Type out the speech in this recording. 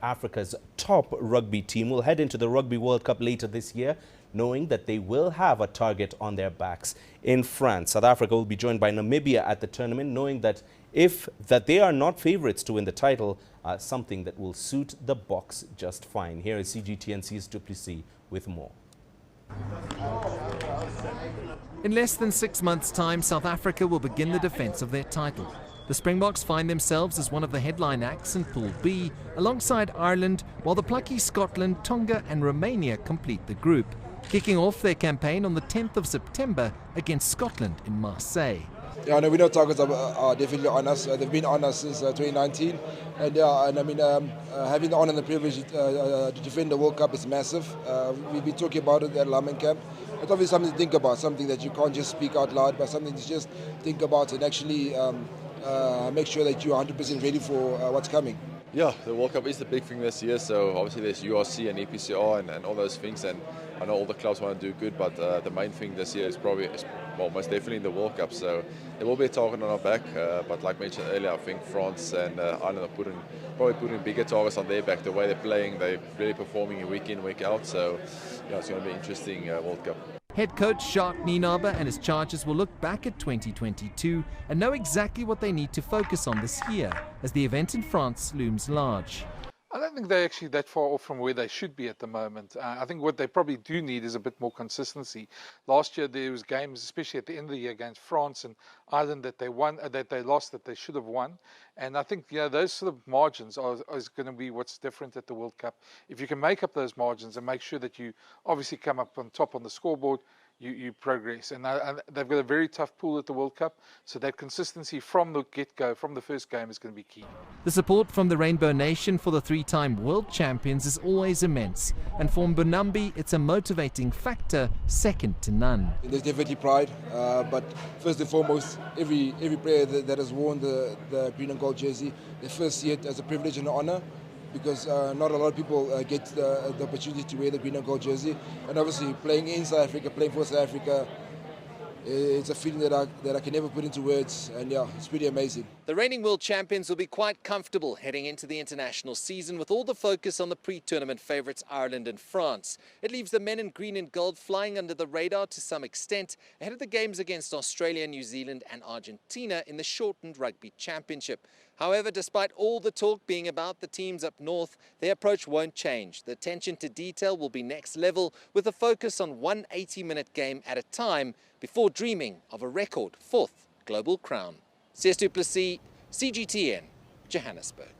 Africa's top rugby team will head into the Rugby World Cup later this year, knowing that they will have a target on their backs. In France, South Africa will be joined by Namibia at the tournament, knowing that they are not favourites to win the title, something that will suit the Boks just fine. Here is CGTN's Du Plessis with more. In less than 6 months' time, South Africa will begin the defence of their title. The Springboks find themselves as one of the headline acts in Pool B, alongside Ireland, while the plucky Scotland, Tonga and Romania complete the group, kicking off their campaign on the 10th of September against Scotland in Marseille. Yeah, no, we know targets are definitely on us. They've been on us since 2019, and I mean, having the honour and the privilege to defend the World Cup is massive. We've been talking about it at Lamin Camp. It's obviously something to think about, something that you can't just speak out loud, but something to just think about and actually make sure that you're 100% ready for what's coming. Yeah, the World Cup is the big thing this year, so obviously there's URC and EPCR and all those things, and I know all the clubs want to do good, but the main thing this year is most definitely the World Cup, so there will be a target on our back, but like mentioned earlier, I think France and Ireland are probably putting bigger targets on their back. The way they're playing, they're really performing week in, week out, so yeah, it's going to be an interesting World Cup. Head coach Jacques Nienaber and his Chargers will look back at 2022 and know exactly what they need to focus on this year, as the event in France looms large. I don't think they're actually that far off from where they should be at the moment. I think what they probably do need is a bit more consistency. Last year there was games, especially at the end of the year, against France and Ireland that they won, that they lost, that they should have won. And I think those sort of margins is going to be what's different at the World Cup. If you can make up those margins and make sure that you obviously come up on top on the scoreboard, you progress. And they've got a very tough pool at the World Cup, so that consistency from the get-go, from the first game, is going to be key. The support from the Rainbow Nation for the three-time world champions is always immense, and for Mbonambi it's a motivating factor second to none. There's definitely pride, but first and foremost, every player that has worn the green and gold jersey, they first see it as a privilege and an honour, because not a lot of people get the opportunity to wear the green and gold jersey. And obviously playing in South Africa, playing for South Africa, it's a feeling that I can never put into words, and yeah, it's pretty amazing. The reigning world champions will be quite comfortable heading into the international season with all the focus on the pre-tournament favourites Ireland and France. It leaves the men in green and gold flying under the radar to some extent ahead of the games against Australia, New Zealand and Argentina in the shortened Rugby Championship. However, despite all the talk being about the teams up north, their approach won't change. The attention to detail will be next level, with a focus on one 80-minute game at a time before dreaming of a record 4th global crown. Du Plessis, CGTN, Johannesburg.